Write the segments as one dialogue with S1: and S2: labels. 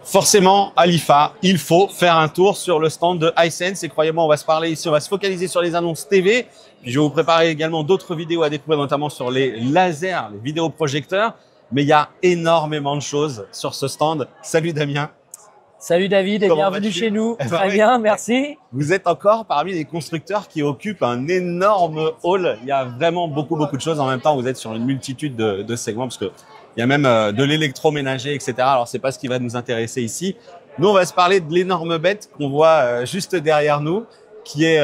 S1: Forcément, à l'IFA, il faut faire un tour sur le stand de Hisense. Et croyez-moi, on va se parler ici, on va se focaliser sur les annonces TV. Puis je vais vous préparer également d'autres vidéos à découvrir, notamment sur les lasers, les vidéoprojecteurs. Mais il y a énormément de choses sur ce stand. Salut Damien.
S2: Salut David et bienvenue chez nous. Très bien, merci.
S1: Vous êtes encore parmi les constructeurs qui occupent un énorme hall. Il y a vraiment beaucoup de choses. En même temps, vous êtes sur une multitude de segments parce que il y a même de l'électroménager, etc. Alors, c'est pas ce qui va nous intéresser ici. Nous, on va se parler de l'énorme bête qu'on voit juste derrière nous, qui est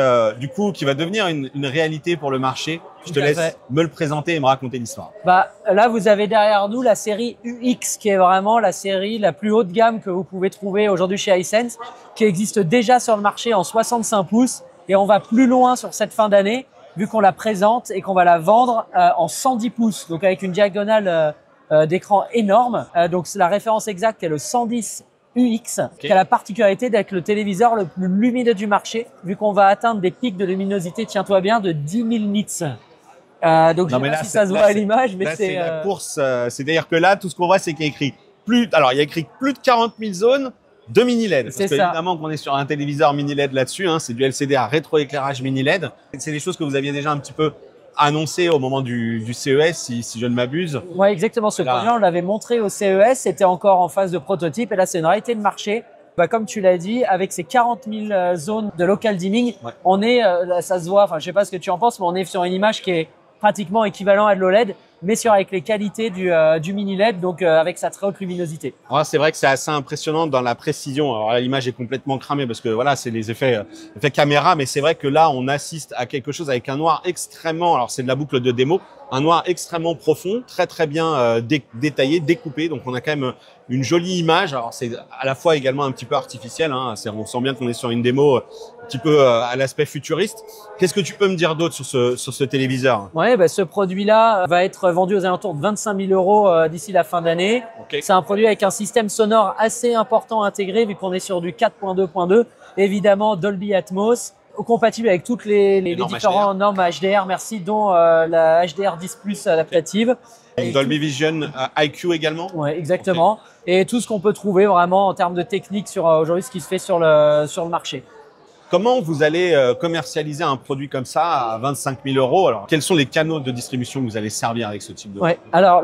S1: qui va devenir une réalité pour le marché. Je te laisse me le présenter et me raconter l'histoire.
S2: Là, vous avez derrière nous la série UX, qui est vraiment la série la plus haut de gamme que vous pouvez trouver aujourd'hui chez Hisense, qui existe déjà sur le marché en 65 pouces. Et on va plus loin sur cette fin d'année, vu qu'on la présente et qu'on va la vendre en 110 pouces, donc avec une diagonale d'écran énorme. Donc la référence exacte est le 110 UX, qui a la particularité d'être le téléviseur le plus lumineux du marché, vu qu'on va atteindre des pics de luminosité, tiens-toi bien, de 10 000 nits. Donc je sais pas si ça se voit à l'image, mais c'est
S1: la course. C'est-à-dire que là, tout ce qu'on voit, c'est qu'il y a écrit il y a écrit plus de 40 000 zones de mini LED. Parce que évidemment qu'on est sur un téléviseur mini LED là-dessus, hein, c'est du LCD à rétroéclairage mini LED. C'est des choses que vous aviez déjà un petit peu annoncé au moment du CES, si je ne m'abuse.
S2: Ouais, exactement. Ce produit, on l'avait montré au CES, c'était encore en phase de prototype, et là, c'est une réalité de marché. Comme tu l'as dit, avec ces 40 000 zones de local dimming, on est, ça se voit, enfin, je sais pas ce que tu en penses, mais on est sur une image qui est pratiquement équivalent à de l'OLED, mais avec les qualités du mini LED, donc avec sa très haute luminosité.
S1: Ouais, c'est vrai que c'est assez impressionnant dans la précision. Alors l'image est complètement cramée parce que voilà, c'est les effets caméra, mais c'est vrai que là, on assiste à quelque chose avec un noir extrêmement, alors c'est de la boucle de démo, un noir extrêmement profond, très bien détaillé, découpé. Donc on a quand même une jolie image. Alors c'est à la fois également un petit peu artificiel, hein. On sent bien qu'on est sur une démo un petit peu à l'aspect futuriste. Qu'est-ce que tu peux me dire d'autre sur ce téléviseur?
S2: Ouais, ce produit-là va être vendu aux alentours de 25 000 € d'ici la fin d'année. C'est un produit avec un système sonore assez important intégré, vu qu'on est sur du 4.2.2, évidemment Dolby Atmos, compatible avec toutes les différentes normes HDR, merci, dont la HDR 10+ adaptative.
S1: Et Dolby Vision IQ également.
S2: Ouais, exactement. Et tout ce qu'on peut trouver vraiment en termes de technique sur aujourd'hui ce qui se fait sur le marché.
S1: Comment vous allez commercialiser un produit comme ça à 25 000 €? Alors, quels sont les canaux de distribution que vous allez servir avec ce type de produit?
S2: Alors,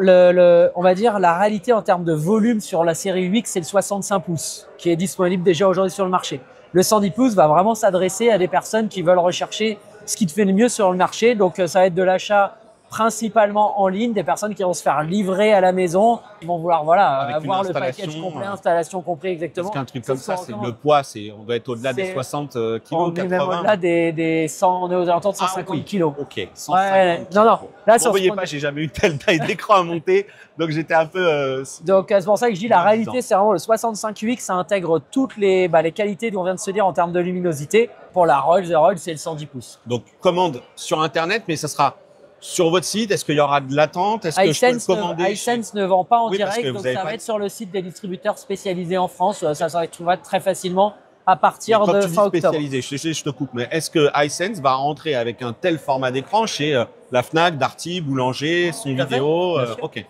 S2: on va dire la réalité en termes de volume sur la série UX, c'est le 65 pouces qui est disponible déjà aujourd'hui sur le marché. Le 110 pouces va vraiment s'adresser à des personnes qui veulent rechercher ce qui te fait le mieux sur le marché. Donc, ça va être de l'achat principalement en ligne, des personnes qui vont se faire livrer à la maison, qui vont vouloir avoir le package complet, installation complet, exactement.
S1: Parce qu'un truc comme ça, c'est le poids, on doit être au-delà des 60 kg,
S2: on 80. On est même au-delà des 100, on est aux alentours de 150 kg.
S1: Ok, 150
S2: non. Là,
S1: vous ne voyez pas, j'ai jamais eu telle taille d'écran à monter, donc j'étais un peu…
S2: Donc c'est pour ça que je dis la réalité, c'est vraiment le 65 UX, ça intègre toutes les qualités dont on vient de se dire en termes de luminosité. Pour la Rolls, c'est le 110 pouces.
S1: Donc commande sur Internet, mais ça sera sur votre site. Est-ce qu'il y aura de l'attente? Est-ce que je peux le commander?
S2: Hisense ne vend pas en direct, donc ça va être sur le site des distributeurs spécialisés en France. Ça va être trouvable très facilement à partir de fin octobre.
S1: Spécialisé, je te coupe, mais est-ce que Hisense va rentrer avec un tel format d'écran chez la Fnac, Darty, Boulanger, Son Vidéo? Ok,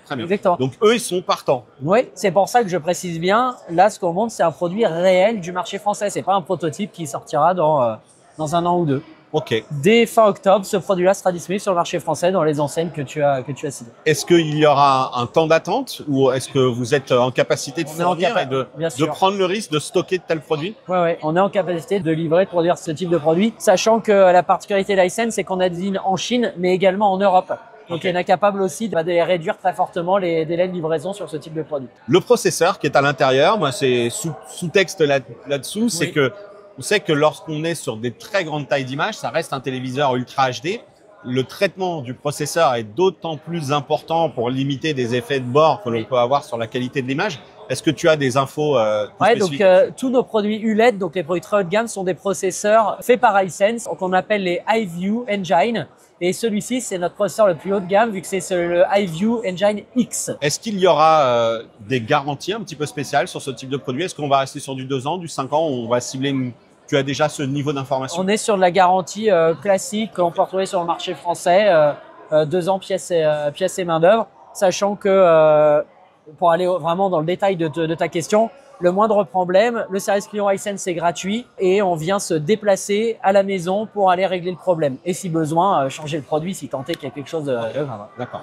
S1: très bien.
S2: Exactement.
S1: Donc eux, ils sont partants.
S2: Oui, c'est pour ça que je précise bien. Là, ce qu'on montre, c'est un produit réel du marché français. C'est pas un prototype qui sortira dans un an ou deux.
S1: Ok.
S2: Dès fin octobre, ce produit-là sera disponible sur le marché français dans les enseignes que tu as citées.
S1: Est-ce qu'il y aura un temps d'attente ou est-ce que vous êtes en capacité de fournir et de prendre le risque de stocker de tels produits?
S2: Oui, on est en capacité de livrer, de produire ce type de produit, sachant que la particularité de Hisense, c'est qu'on a des usines en Chine, mais également en Europe. Donc, on est capable aussi de réduire très fortement les délais de livraison sur ce type de produit.
S1: Le processeur qui est à l'intérieur, moi, c'est sous-texte là-dessous, c'est que on sait que lorsqu'on est sur des très grandes tailles d'image, ça reste un téléviseur Ultra HD. Le traitement du processeur est d'autant plus important pour limiter des effets de bord que l'on peut avoir sur la qualité de l'image. Est-ce que tu as des infos spécifiques?
S2: Donc tous nos produits ULED, donc les produits très haut de gamme, sont des processeurs faits par Hisense, qu'on appelle les iView Engine. Et celui-ci, c'est notre processeur le plus haut de gamme, vu que c'est le iView Engine X.
S1: Est-ce qu'il y aura des garanties un petit peu spéciales sur ce type de produit? Est-ce qu'on va rester sur du 2 ans, du 5 ans? On va cibler Tu as déjà ce niveau d'information?
S2: On est sur de la garantie classique qu'on peut retrouver sur le marché français, 2 ans pièces et main d'œuvre, sachant que pour aller vraiment dans le détail de ta question, le moindre problème, le service client Hisense est gratuit et on vient se déplacer à la maison pour aller régler le problème. Et si besoin, changer le produit si tant est qu'il y a quelque chose de grave.
S1: D'accord.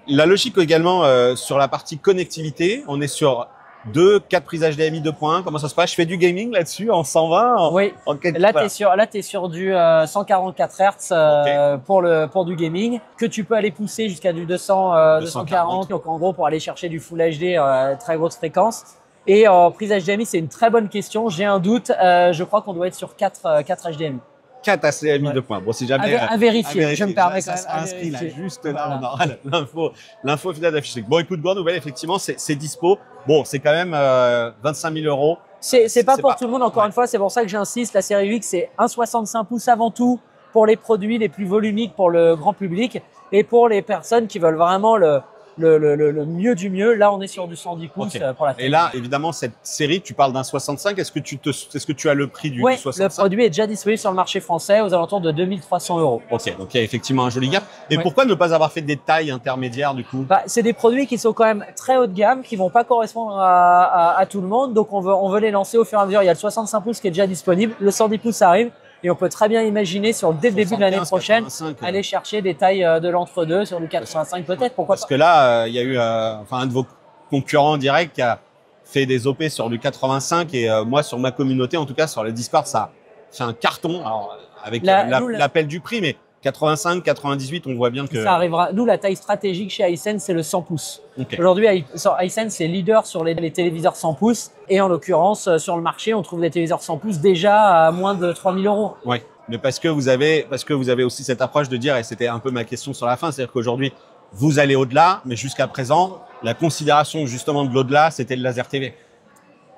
S1: La logique également sur la partie connectivité, on est sur 4 prises HDMI 2.1. Comment ça se passe? Je fais du gaming là-dessus en 120.
S2: Oui. Là, t'es sur du 144 Hz pour du gaming que tu peux aller pousser jusqu'à du 240. Donc en gros pour aller chercher du Full HD très grosse fréquence. Et prise HDMI, c'est une très bonne question. J'ai un doute. Je crois qu'on doit être sur 4 HDMI.
S1: 4 HDMI 2.1. Bon, si jamais
S2: à vérifier. Je me permets quand même.
S1: Ça inscrit là, juste là, on aura l'info finale affichée. Bon, écoute, grande nouvelle, effectivement, c'est dispo. Bon, c'est quand même 25 000 euros.
S2: C'est pas pour tout le monde, encore une fois. C'est pour ça que j'insiste. La série UX, c'est un 65 pouces avant tout pour les produits les plus volumiques pour le grand public et pour les personnes qui veulent vraiment le mieux du mieux. Là, on est sur du 110 pouces pour la télé.
S1: Et là, évidemment, cette série, tu parles d'un 65. Est-ce que tu as le prix du 65?
S2: Le produit est déjà disponible sur le marché français aux alentours de 2300 €.
S1: Ok, donc il y a effectivement un joli gap. Et pourquoi ne pas avoir fait des tailles intermédiaires du coup?
S2: C'est des produits qui sont quand même très haut de gamme, qui vont pas correspondre à tout le monde. Donc on veut les lancer au fur et à mesure. Il y a le 65 pouces qui est déjà disponible. Le 110 pouces arrive. Et on peut très bien imaginer dès le début de l'année prochaine, aller chercher des tailles de l'entre-deux sur du 85 peut-être. Pourquoi
S1: Parce que là, il y a eu un de vos concurrents directs qui a fait des OP sur du 85 et moi, sur ma communauté, en tout cas sur le Discord, ça fait un carton. Alors, avec l'appel du prix, mais 85, 98, on voit bien que…
S2: Ça arrivera. Nous, la taille stratégique chez Hisense, c'est le 100 pouces.
S1: Okay.
S2: Aujourd'hui, Hisense est leader sur les téléviseurs 100 pouces. Et en l'occurrence, sur le marché, on trouve des téléviseurs 100 pouces déjà à moins de 3 000 €.
S1: Oui, mais parce que vous avez aussi cette approche de dire, et c'était un peu ma question sur la fin, c'est-à-dire qu'aujourd'hui, vous allez au-delà, mais jusqu'à présent, la considération justement de l'au-delà, c'était le laser TV.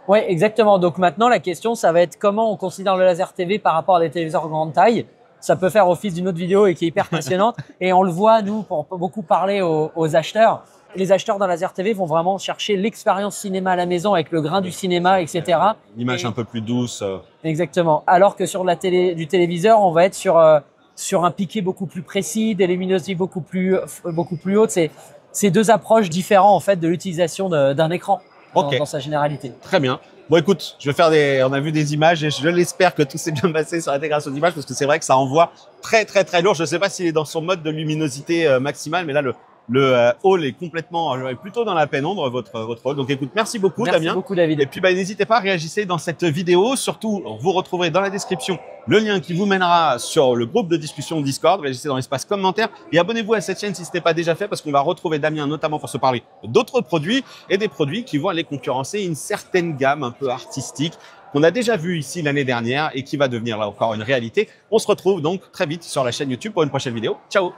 S2: Oui, exactement. Donc maintenant, la question, ça va être comment on considère le laser TV par rapport à des téléviseurs grande taille. Ça peut faire office d'une autre vidéo et qui est hyper passionnante. Et on le voit, nous, pour beaucoup parler aux acheteurs. Les acheteurs d'un laser TV vont vraiment chercher l'expérience cinéma à la maison avec le grain du cinéma, etc.
S1: L'image un peu plus douce.
S2: Exactement. Alors que sur du téléviseur, on va être sur un piqué beaucoup plus précis, des luminosités beaucoup plus hautes. C'est deux approches différentes en fait de l'utilisation d'un écran dans sa généralité.
S1: Très bien. Bon, écoute, je vais faire on a vu des images et je l'espère que tout s'est bien passé sur l'intégration d'images parce que c'est vrai que ça envoie très, très, très lourd. Je ne sais pas s'il est dans son mode de luminosité maximale, mais là, le hall est complètement, plutôt dans la pénombre, votre hall. Donc, écoute, merci beaucoup, Damien.
S2: Merci beaucoup, David.
S1: Et puis, n'hésitez pas à réagir dans cette vidéo. Surtout, vous retrouverez dans la description le lien qui vous mènera sur le groupe de discussion Discord. Réagissez dans l'espace commentaire et abonnez-vous à cette chaîne si ce n'est pas déjà fait parce qu'on va retrouver Damien notamment pour se parler d'autres produits et des produits qui vont aller concurrencer une certaine gamme un peu artistique qu'on a déjà vu ici l'année dernière et qui va devenir là encore une réalité. On se retrouve donc très vite sur la chaîne YouTube pour une prochaine vidéo. Ciao!